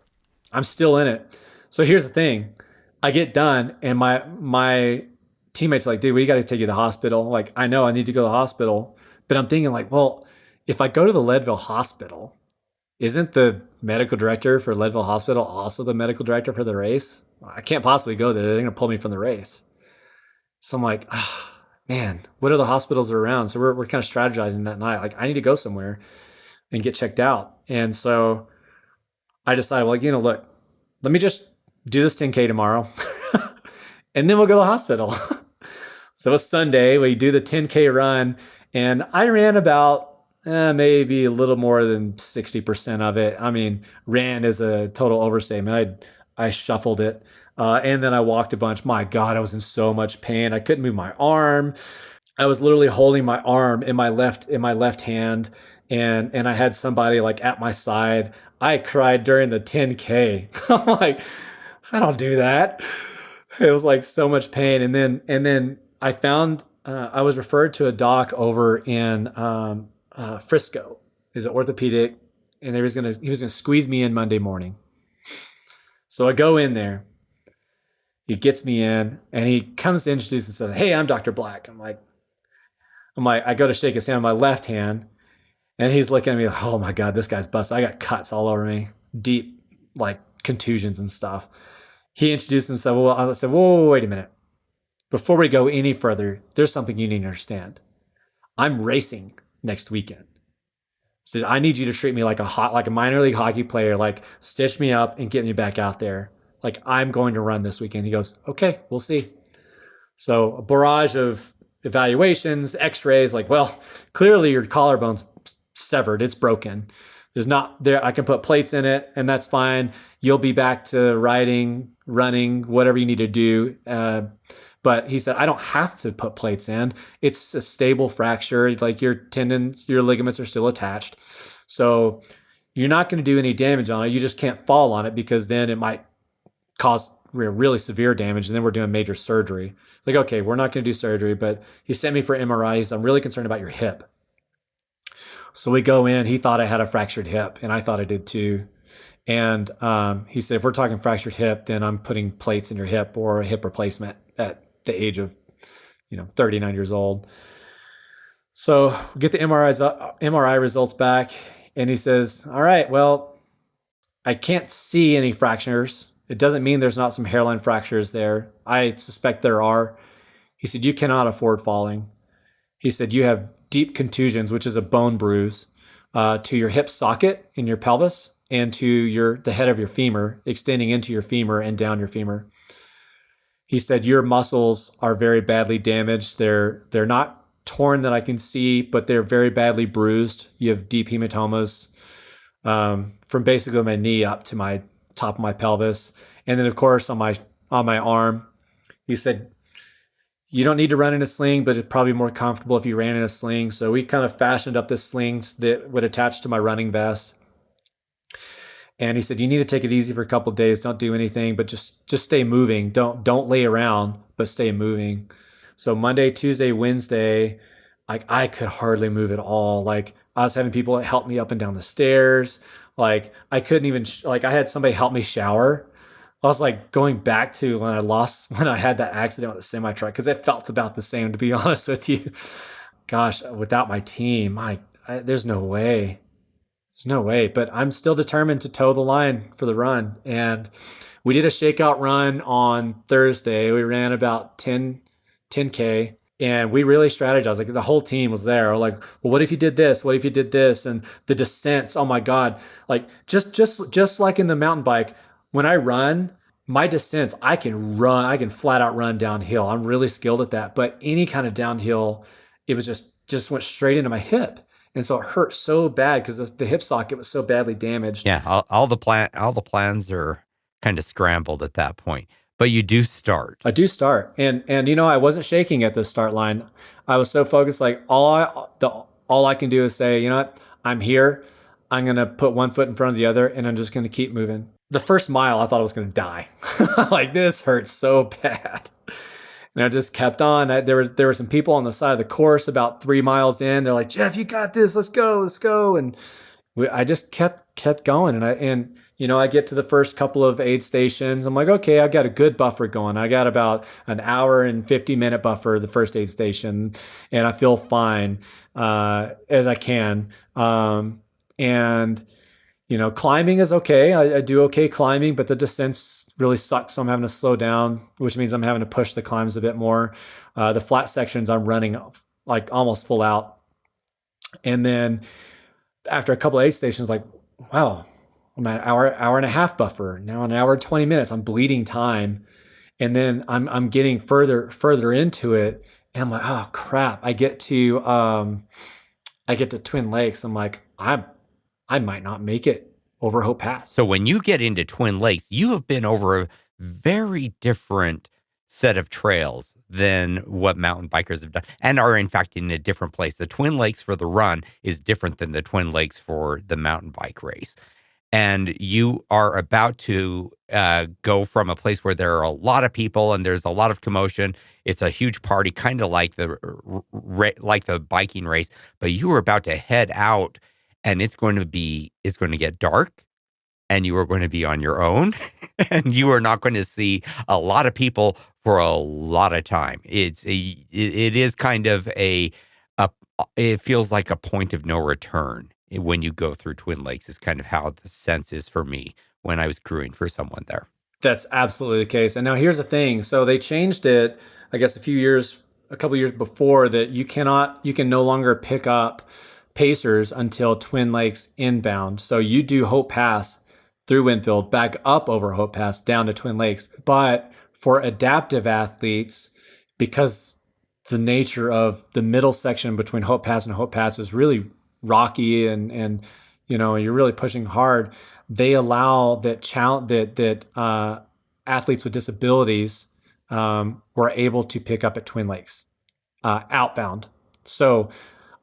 I'm still in it. So here's the thing. I get done, and my teammates are like, dude, we got to take you to the hospital. Like, I know I need to go to the hospital, but I'm thinking like, well, if I go to the Leadville Hospital, isn't the medical director for Leadville Hospital also the medical director for the race? I can't possibly go there. They're going to pull me from the race. So I'm like, man, what other hospitals are around? So we're kind of strategizing that night. Like, I need to go somewhere and get checked out. And so I decided, well, look, let me just do this 10K tomorrow and then we'll go to the hospital. So it's Sunday. We do the 10K run, and I ran about maybe a little more than 60% of it. I mean, ran is a total overstatement. I shuffled it. And then I walked a bunch. My God, I was in so much pain. I couldn't move my arm. I was literally holding my arm in my left hand, and I had somebody like at my side. I cried during the 10K. I'm like, I don't do that. It was like so much pain. And then I found I was referred to a doc over in Frisco. He's an orthopedic, and he was gonna squeeze me in Monday morning. So I go in there. He gets me in, and he comes to introduce himself. Hey, I'm Dr. Black. I'm like, I go to shake his hand with my left hand, and he's looking at me like, oh my God, this guy's busted. I got cuts all over me, deep, like contusions and stuff. He introduced himself. Well, I said, whoa, wait a minute. Before we go any further, there's something you need to understand. I'm racing next weekend. So I need you to treat me like a minor league hockey player, like stitch me up and get me back out there. Like, I'm going to run this weekend. He goes, okay, we'll see. So a barrage of evaluations, x-rays, like, well, clearly your collarbone's severed. It's broken. There's not there. I can put plates in it and that's fine. You'll be back to riding, running, whatever you need to do. But he said, I don't have to put plates in. It's a stable fracture. Like your tendons, your ligaments are still attached. So you're not going to do any damage on it. You just can't fall on it because then it might cause really severe damage. And then we're doing major surgery. It's like, okay, we're not going to do surgery, but he sent me for MRIs. I'm really concerned about your hip. So we go in, he thought I had a fractured hip and I thought I did too. And he said, if we're talking fractured hip, then I'm putting plates in your hip or a hip replacement at the age of, 39 years old. So we get the MRI results back and he says, all right, well, I can't see any fractures. It doesn't mean there's not some hairline fractures there. I suspect there are. He said, you cannot afford falling. He said, you have deep contusions, which is a bone bruise, to your hip socket in your pelvis and to the head of your femur, extending into your femur and down your femur. He said, your muscles are very badly damaged. They're not torn that I can see, but they're very badly bruised. You have deep hematomas from basically my knee up to my top of my pelvis. And then of course on my arm, he said, you don't need to run in a sling, but it's probably more comfortable if you ran in a sling. So we kind of fashioned up this sling that would attach to my running vest. And he said, you need to take it easy for a couple of days. Don't do anything, but just stay moving. Don't lay around, but stay moving. So Monday, Tuesday, Wednesday, like I could hardly move at all. Like I was having people help me up and down the stairs. Like I couldn't even, I had somebody help me shower. I was like going back to when I had that accident with the semi truck, because it felt about the same, to be honest with you. Gosh, without my team, there's no way. There's no way. But I'm still determined to toe the line for the run. And we did a shakeout run on Thursday. We ran about 10K. And we really strategized. Like the whole team was there. Like, well, what if you did this? What if you did this? And the descents, oh my God. Like just like in the mountain bike, when I run, my descents, I can flat out run downhill. I'm really skilled at that. But any kind of downhill, it was just went straight into my hip. And so it hurt so bad because the hip socket was so badly damaged. Yeah, all the plans are kind of scrambled at that point. But you do start. I do start. And I wasn't shaking at the start line. I was so focused, like all I can do is say, you know what? I'm here. I'm going to put one foot in front of the other and I'm just going to keep moving. The first mile, I thought I was going to die. Like, this hurts so bad. And I just kept on. There were some people on the side of the course about 3 miles in. They're like, Jeff, you got this. Let's go. And I just kept going. And I get to the first couple of aid stations. I'm like, okay, I got a good buffer going. I got about an hour and 50-minute buffer, the first aid station. And I feel fine as I can. Climbing is okay. I do okay climbing, but the descents really sucks. So I'm having to slow down, which means I'm having to push the climbs a bit more. The flat sections, I'm running like almost full out. And then after a couple of aid stations, like, wow, I'm at hour and a half buffer. Now an hour, 20 minutes, I'm bleeding time. And then I'm getting further into it. And I'm like, oh crap. I get to Twin Lakes. I'm like, I might not make it over Hope Pass. So when you get into Twin Lakes, you have been over a very different set of trails than what mountain bikers have done and are in fact in a different place. The Twin Lakes for the run is different than the Twin Lakes for the mountain bike race. And you are about to go from a place where there are a lot of people and there's a lot of commotion. It's a huge party, kind of like the biking race, but you are about to head out. And it's going to get dark and you are going to be on your own and you are not going to see a lot of people for a lot of time. It is kind of it feels like a point of no return when you go through Twin Lakes is kind of how the sense is for me when I was crewing for someone there. That's absolutely the case. And now here's the thing. So they changed it, I guess a couple years before, that you can no longer pick up pacers until Twin Lakes inbound. So you do Hope Pass through Winfield, back up over Hope Pass down to Twin Lakes. But for adaptive athletes, because the nature of the middle section between Hope Pass and Hope Pass is really rocky, and you're really pushing hard. They allow that athletes with disabilities were able to pick up at Twin Lakes outbound. So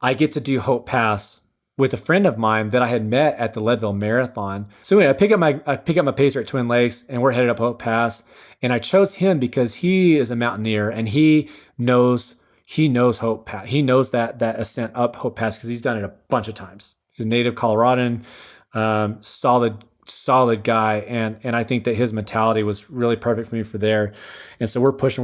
I get to do Hope Pass with a friend of mine that I had met at the Leadville Marathon. So anyway, I pick up my pacer at Twin Lakes, and we're headed up Hope Pass. And I chose him because he is a mountaineer, and he knows Hope Pass. He knows that ascent up Hope Pass because he's done it a bunch of times. He's a native Coloradan, solid guy, and I think that his mentality was really perfect for me for there. And so we're pushing,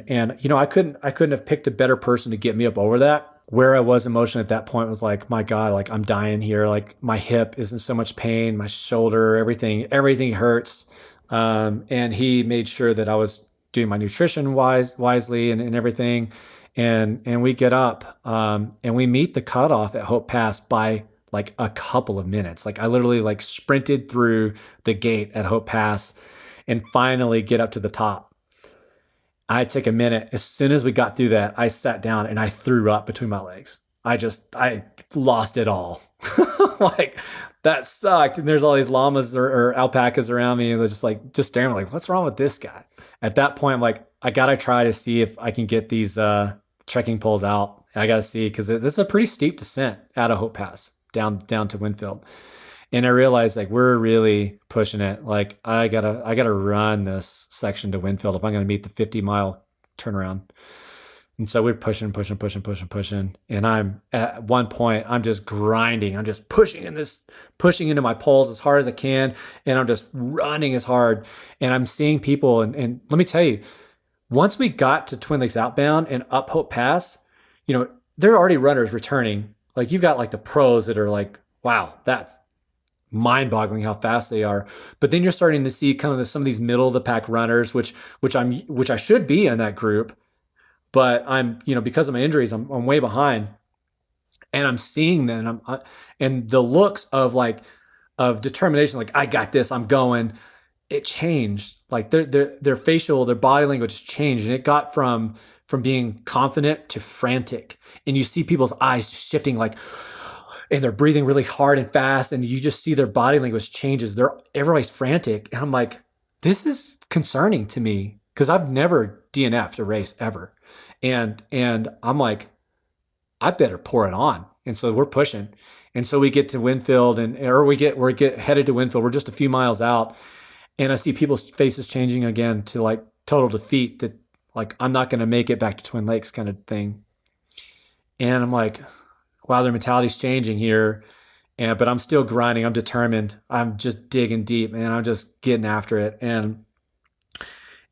and I couldn't have picked a better person to get me up over that. Where I was emotionally at that point was like, my God, like I'm dying here. Like my hip is in so much pain, my shoulder, everything hurts. And he made sure that I was doing my nutrition wisely and everything. And we get up, and we meet the cutoff at Hope Pass by like a couple of minutes. Like I literally like sprinted through the gate at Hope Pass and finally get up to the top. I took a minute. As soon as we got through that, I sat down and I threw up between my legs. I lost it all. Like that sucked. And there's all these llamas or alpacas around me, and they're just staring like, what's wrong with this guy? At that point, I'm like, I gotta try to see if I can get these trekking poles out. I gotta see, because this is a pretty steep descent out of Hope Pass down to Winfield. And I realized like we're really pushing it. Like I gotta run this section to Winfield if I'm gonna meet the 50-mile turnaround. And so we're pushing. And I'm at one point, I'm just grinding. I'm just pushing into my poles as hard as I can. And I'm just running as hard. And I'm seeing people. And let me tell you, once we got to Twin Lakes outbound and up Hope Pass, there are already runners returning. Like you've got like the pros that are like, wow, that's mind-boggling how fast they are. But then you're starting to see kind of some of these middle of the pack runners, which I should be in that group, but I'm because of my injuries, I'm way behind, and I'm seeing them, and the looks of determination, like I got this, I'm going. It changed, like their their body language changed, and it got from being confident to frantic, and you see people's eyes shifting like. And they're breathing really hard and fast, and you just see their body language changes. Everybody's frantic, and I'm like, this is concerning to me because I've never DNF'd a race ever, and I'm like, I better pour it on. And so we're pushing, and so we get to Winfield, we get headed to Winfield. We're just a few miles out, and I see people's faces changing again to like total defeat. That like I'm not going to make it back to Twin Lakes kind of thing, and I'm like. Wow, their mentality's changing here, but I'm still grinding. I'm determined. I'm just digging deep, man. I'm just getting after it. And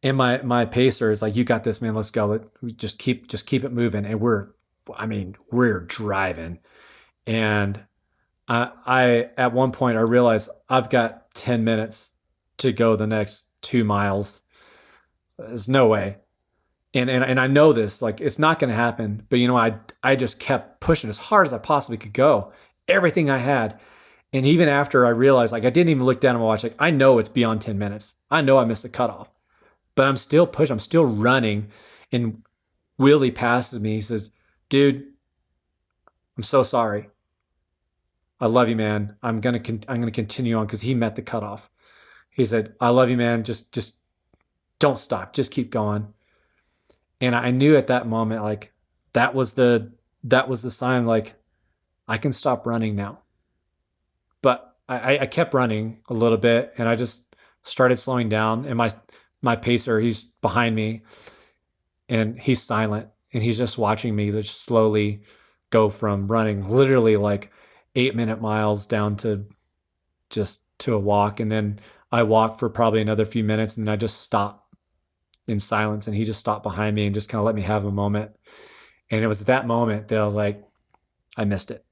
my pacer is like, "You got this, man. Let's go. Just keep it moving." And we're driving. And I at one point I realized I've got 10 minutes to go the next 2 miles. There's no way. And I know this, like it's not going to happen, but I just kept pushing as hard as I possibly could go, everything I had. And even after I realized, like I didn't even look down at my watch, like I know it's beyond 10 minutes. I know I missed the cutoff, but I'm still pushing, I'm still running. And Willie passes me. He says, "Dude, I'm so sorry. I love you, man. I'm going to continue on," because he met the cutoff. He said, "I love you, man. Just don't stop. Just keep going." And I knew at that moment, like that was the sign, like I can stop running now. But I kept running a little bit, and I just started slowing down. And my pacer, he's behind me, and he's silent, and he's just watching me just slowly go from running literally like 8-minute miles down to just to a walk. And then I walked for probably another few minutes, and then I just stopped in silence, and he just stopped behind me and just kind of let me have a moment. And it was at that moment that I was like, I missed it.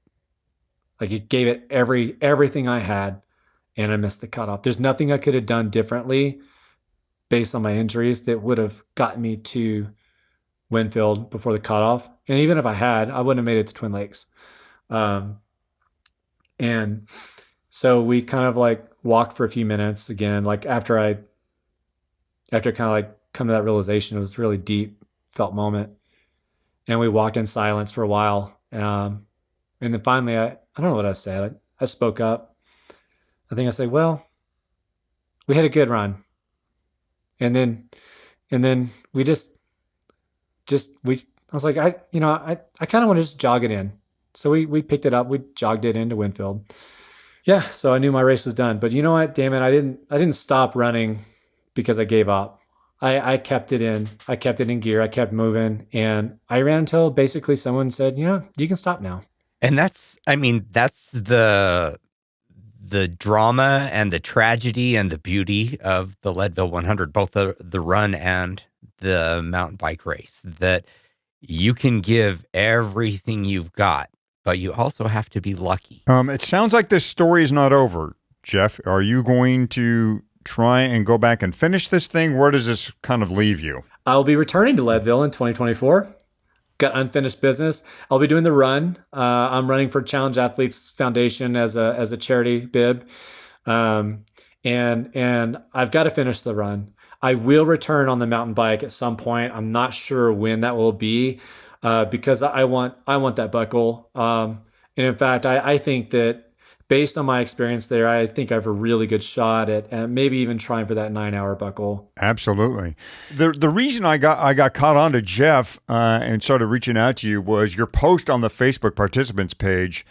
Like it gave it everything I had, and I missed the cutoff. There's nothing I could have done differently based on my injuries that would have gotten me to Winfield before the cutoff. And even if I had, I wouldn't have made it to Twin Lakes. And so we kind of like walked for a few minutes again, like after kind of like come to that realization, it was really deep. heartfelt moment. And we walked in silence for a while. And then finally, I don't know what I said. I spoke up. I think I said, well, we had a good run. And then we I was like, I kind of want to just jog it in. So we picked it up. We jogged it into Winfield. Yeah. So I knew my race was done, but you know what, damn it. I didn't stop running because I gave up. I kept it in. I kept it in gear. I kept moving, and I ran until basically someone said, you can stop now. And that's the drama and the tragedy and the beauty of the Leadville 100, both the run and the mountain bike race, that you can give everything you've got, but you also have to be lucky. It sounds like this story is not over, Jeff. Are you going to try and go back and finish this thing? Where does this kind of leave you? I'll be returning to Leadville in 2024. Got unfinished business. I'll be doing the run. I'm running for Challenge Athletes Foundation as a charity bib. And I've got to finish the run. I will return on the mountain bike at some point. I'm not sure when that will be, because I want that buckle. And in fact, I think that based on my experience there, I think I have a really good shot at maybe even trying for that 9-hour buckle. Absolutely. The reason I got caught on to Jeff and started reaching out to you was your post on the Facebook participants page,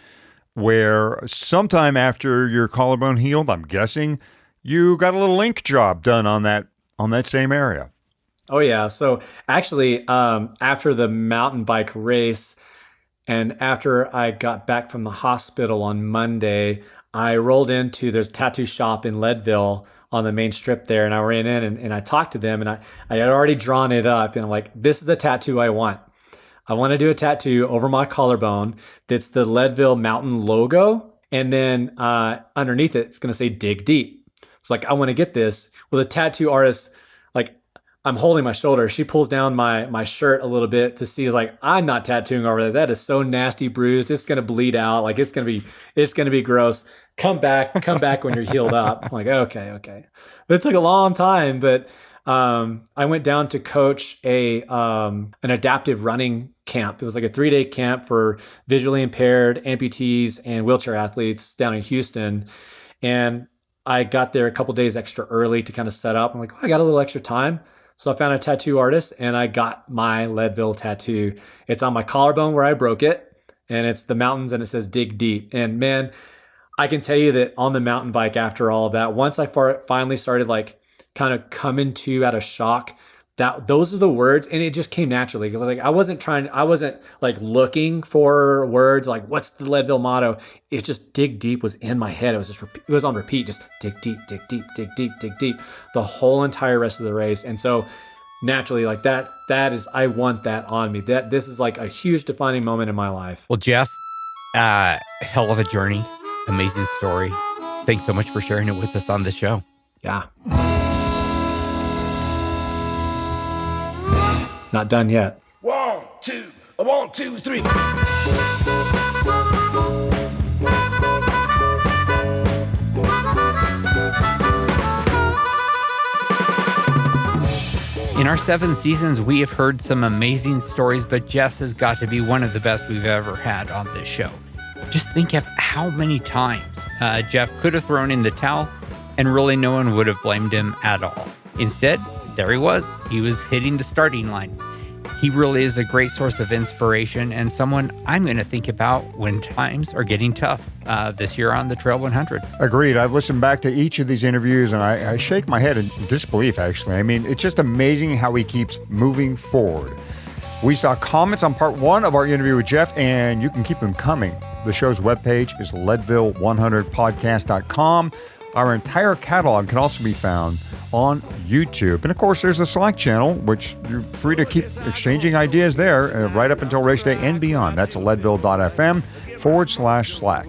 where sometime after your collarbone healed, I'm guessing, you got a little ink job done on that same area. Oh yeah. So actually, after the mountain bike race, and after I got back from the hospital on Monday, I rolled into, there's a tattoo shop in Leadville on the main strip there. And I ran in and I talked to them, and I had already drawn it up. And I'm like, this is the tattoo I want. I want to do a tattoo over my collarbone that's the Leadville Mountain logo. And then underneath it, it's going to say dig deep. It's like, I want to get this. Well, the tattoo artist, like, I'm holding my shoulder. She pulls down my shirt a little bit to see, like, I'm not tattooing over there. That is so nasty, bruised. It's going to bleed out. Like, it's going to be gross. Come back when you're healed up. I'm like, okay. But it took a long time. But I went down to coach an adaptive running camp. It was like a 3-day camp for visually impaired amputees and wheelchair athletes down in Houston. And I got there a couple days extra early to kind of set up. I'm like, I got a little extra time. So I found a tattoo artist and I got my Leadville tattoo. It's on my collarbone where I broke it, and it's the mountains, and it says dig deep. And man, I can tell you that on the mountain bike, after all of that, once I finally started like kind of coming to out of shock, that those are the words, and it just came naturally. Like I wasn't like looking for words like what's the Leadville motto. It just dig deep was in my head. It was just it was on repeat, just dig deep, dig deep, dig deep, dig deep, the whole entire rest of the race. And so naturally, like that is, I want that on me. That this is like a huge defining moment in my life. Well, Jeff, hell of a journey, amazing story. Thanks so much for sharing it with us on the show. Yeah. Not done yet. 1, 2, 1, 2, 3. In our 7 seasons, we have heard some amazing stories, but Jeff's has got to be one of the best we've ever had on this show. Just think of how many times Jeff could have thrown in the towel and really no one would have blamed him at all. Instead, there he was. He was hitting the starting line. He really is a great source of inspiration and someone I'm going to think about when times are getting tough this year on the Trail 100. Agreed. I've listened back to each of these interviews and I shake my head in disbelief, actually. I mean, it's just amazing how he keeps moving forward. We saw comments on part 1 of our interview with Jeff, and you can keep them coming. The show's webpage is leadville100podcast.com. Our entire catalog can also be found on YouTube. And of course, there's the Slack channel, which you're free to keep exchanging ideas there right up until race day and beyond. That's leadville.fm/Slack.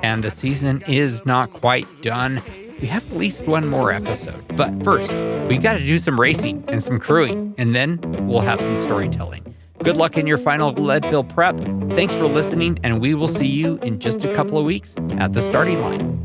And the season is not quite done. We have at least one more episode. But first, we got to do some racing and some crewing, and then we'll have some storytelling. Good luck in your final Leadville prep. Thanks for listening, and we will see you in just a couple of weeks at the starting line.